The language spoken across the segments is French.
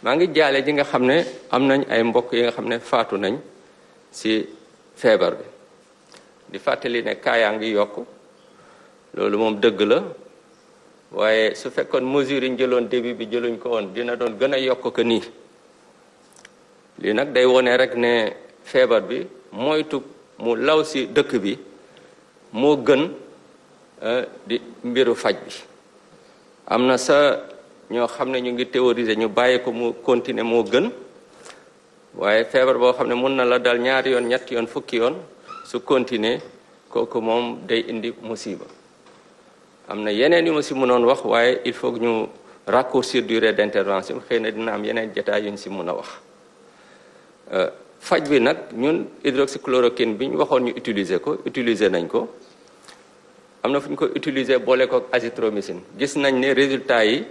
maa ngi jaale ji nga xam ne am nañ ay mbokk yi nga xam ne faatu nañ ci feebar bi di fàttali ne kaa yaa ngi yokk loolu moom dëgg la waaye su fekkoon mesures yi ñu jëloon début bi jëluñ ko woon dina doon gën a yokk ko nii lii nag day wone rek ne feebar bi moytu mu law ci dëkk bi moo gën di mbiru faj bi am na sa ñoo xam ne ñu ngi théoriser ñu bàyyi ko mu continuer moo gën waaye feebar boo xam ne mun na la dal ñaari yoon ñetti yoon fukki yoon su continuer kooku moom day indi musiba am na yeneen yu ma si mënoon wax waaye il faut que ñu raccourcir durée d'intervention xëy na dina am yeneen détails yu ñu si mën a wax faj bi nag ñun hydroxychloroquine bi ñu waxoon ñu utiliser nañ ko am na fu ñu ko utiliser boole ko azithromycine gis nañ ne résultat yi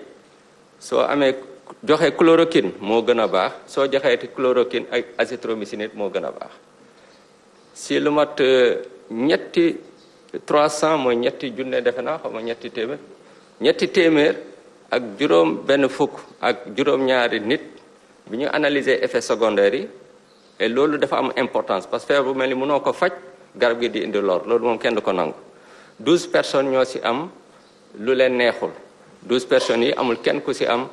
soo amee joxe chloroquine moo gën a baax soo joxeeti chloroquine ak azithromycine it moo gën a baax si lu mat ñetti 300 mooy ñetti junne defe naa xam nga ñetti téeméer ak juróom benn fukk ak juróom-ñaari nit bi ñu analyser effets secondaires yi et loolu dafa am importance parce que feebar bu mel ni mënoo ko faj garab gi di indi lor loolu moom kenn du ko nangu 12 personnes ñoo ci am lu leen neexul 12 personnes yi amul kenn ku ci am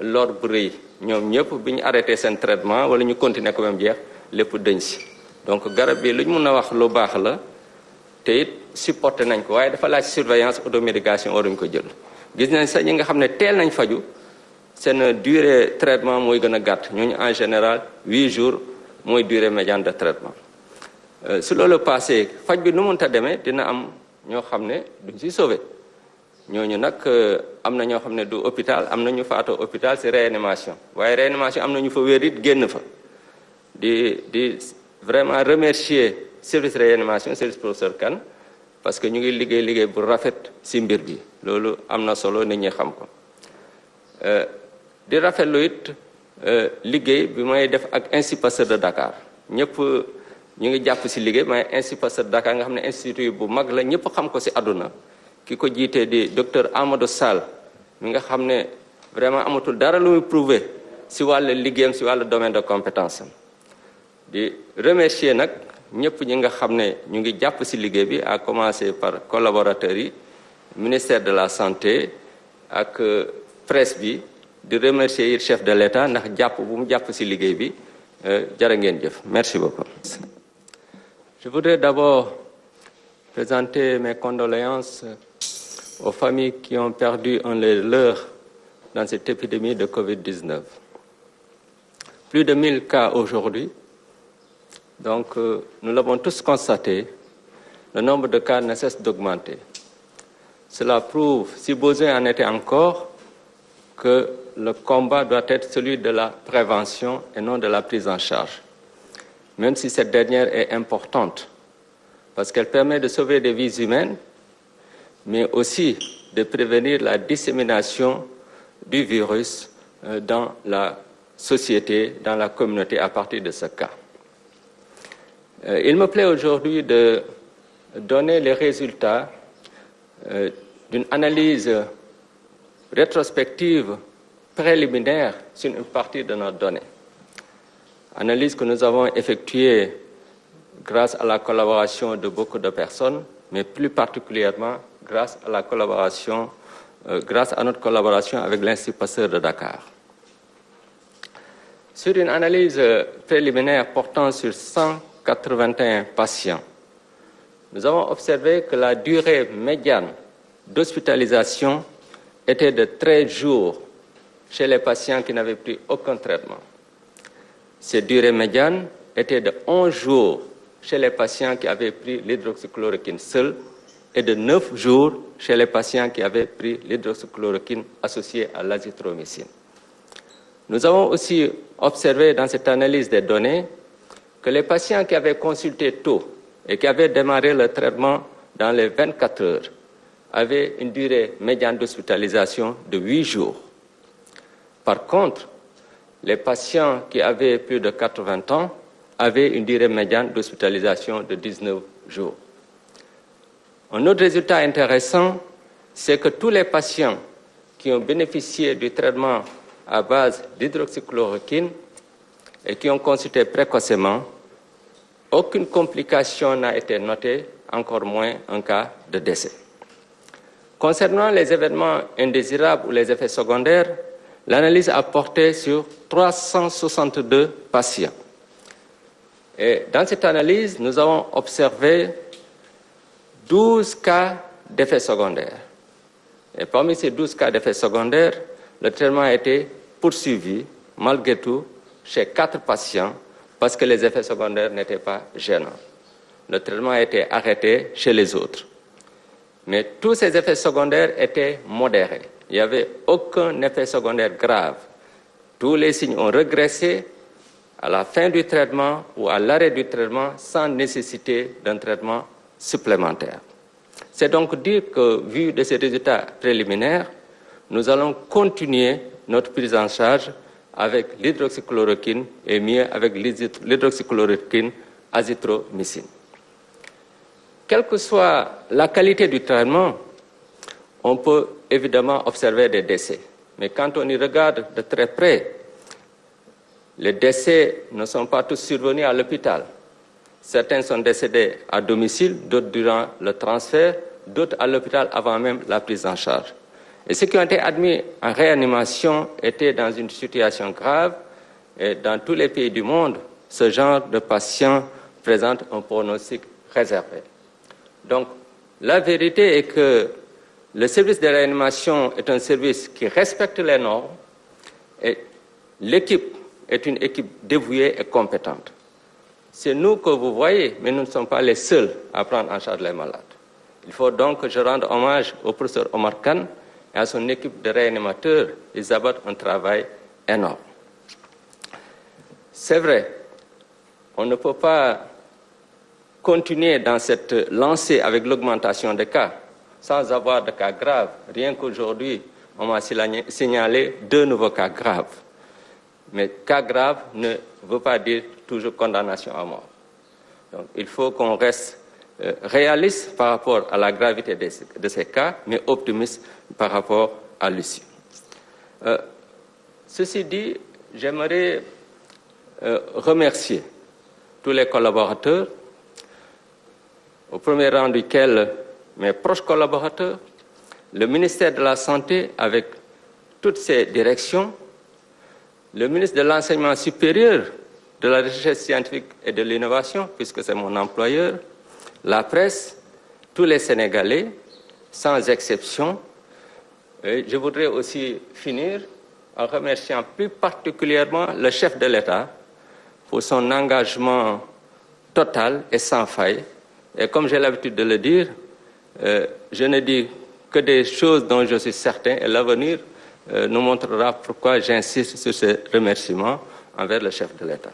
lor bu rëy ñoom ñëpp bi ñu arrêté seen traitement wala ñu continuer ko même jeex lépp dëñ ci donc garab bi lu ñu mën a wax lu baax la te it supporté nañ ko waaye dafa laaj surveillance automédication waruñ ko jël gis nañ sax ñi nga xam ne teel nañ faju seen durée traitement mooy gën a gàtt ñooñu en général 8 jours mooy durée médiane de traitement su loolu passé faj bi nu mënta demee dina am ñoo xam ne duñ ci sauvé ñooñu nag am na ñoo xam ne du hôpital am na ñu faatoo hôpital ci réanimation waaye réanimation am na ñu fa wér it génn fa di vraiment remercier service réanimation service professeur Kane parce que ñu ngi liggéey bu rafet ci mbir bi loolu am na solo nit ñi xam ko di rafetlu it liggéey bi may def ak Institut Pasteur de Dakar ñëpp ñu ngi jàpp ci liggéey may Institut Pasteur de Dakar nga xam ne institut bu mag la ñëpp xam ko ci àdduna ki ko jiitee di docteur Amadou Sall mi nga xam ne vraiment amatul dara lu muy prouver ci wàllu liggéeyam ci wàllu domaine de compétence am di remercier nag ñëpp ñi nga xam ne ñu ngi jàpp ci liggéey bi à commencer par collaborateurs yi ministère de la santé ak presse bi di remercier it chef de l'État ndax jàpp bu mu jàpp ci liggéey bi jërë ngeen jëf merci beaucoup. Je voudrais d'abord présenter mes condoléances aux familles qui ont perdu un de leurs dans cette épidémie de Covid-19. Plus de 1000 cas aujourd'hui. Donc, nous l'avons tous constaté, le nombre de cas ne cesse d'augmenter. Cela prouve, si besoin en était encore, que le combat doit être celui de la prévention et non de la prise en charge. Même si cette dernière est importante, parce qu'elle permet de sauver des vies humaines, mais aussi de prévenir la dissémination du virus dans la société, dans la communauté à partir de ce cas. Il me plaît aujourd'hui de donner les résultats d'une analyse rétrospective préliminaire sur une partie de nos données. Analyse que nous avons effectuée grâce à la collaboration de beaucoup de personnes, mais plus particulièrement grâce à notre collaboration avec l'Institut Pasteur de Dakar. Sur une analyse préliminaire portant sur 181 patients, nous avons observé que la durée médiane d'hospitalisation était de 13 jours chez les patients qui n'avaient pris aucun traitement. Cette durée médiane était de 11 jours chez les patients qui avaient pris l'hydroxychloroquine seule et de 9 jours chez les patients qui avaient pris l'hydroxychloroquine associée à l'azithromycine. Nous avons aussi observé dans cette analyse des données que les patients qui avaient consulté tôt et qui avaient démarré le traitement dans les 24 heures avaient une durée médiane d'hospitalisation de 8 jours. Par contre, les patients qui avaient plus de 80 ans avaient une durée médiane d'hospitalisation de 19 jours. Un autre résultat intéressant, c'est que tous les patients qui ont bénéficié du traitement à base d'hydroxychloroquine et qui ont consulté précocement, aucune complication n'a été notée, encore moins un cas de décès. Concernant les événements indésirables ou les effets secondaires, l'analyse a porté sur 362 patients. Et dans cette analyse, nous avons observé 12 cas d'effets secondaires. Et parmi ces 12 cas d'effets secondaires, le traitement a été poursuivi, malgré tout, chez 4 patients, parce que les effets secondaires n'étaient pas gênants. Le traitement a été arrêté chez les autres. Mais tous ces effets secondaires étaient modérés. Il n'y avait aucun effet secondaire grave. Tous les signes ont régressé à la fin du traitement ou à l'arrêt du traitement sans nécessité d'un traitement supplémentaire. C'est donc dire que, vu de ces résultats préliminaires, nous allons continuer notre prise en charge avec l'hydroxychloroquine et mieux avec l'hydroxychloroquine azithromycine. Quelle que soit la qualité du traitement, on peut évidemment observer des décès. Mais quand on y regarde de très près, les décès ne sont pas tous survenus à l'hôpital. Certains sont décédés à domicile, d'autres durant le transfert, d'autres à l'hôpital avant même la prise en charge. Et ceux qui ont été admis en réanimation étaient dans une situation grave. Et dans tous les pays du monde, ce genre de patients présente un pronostic réservé. Donc, la vérité est que le service de réanimation est un service qui respecte les normes et l'équipe est une équipe dévouée et compétente. C'est nous que vous voyez, mais nous ne sommes pas les seuls à prendre en charge les malades. Il faut donc que je rende hommage au professeur Omar Khan et à son équipe de réanimateurs. Ils abattent un travail énorme. C'est vrai, on ne peut pas continuer dans cette lancée avec l'augmentation des cas sans avoir de cas graves. Rien qu'aujourd'hui, on m'a signalé 2 nouveaux cas graves. Mais cas grave ne veut pas dire toujours condamnation à mort. Donc, il faut qu'on reste réaliste par rapport à la gravité de ces cas, mais optimiste par rapport à l'issue. Ceci dit, j'aimerais remercier tous les collaborateurs, au premier rang duquel mes proches collaborateurs, le ministère de la Santé avec toutes ses directions, le ministre de l'Enseignement supérieur, de la Recherche scientifique et de l'Innovation, puisque c'est mon employeur, la presse, tous les Sénégalais, sans exception. Et je voudrais aussi finir en remerciant plus particulièrement le chef de l'État pour son engagement total et sans faille. Et comme j'ai l'habitude de le dire, je ne dis que des choses dont je suis certain et l'avenir nous montrera pourquoi j'insiste sur ces remerciements envers le chef de l'État.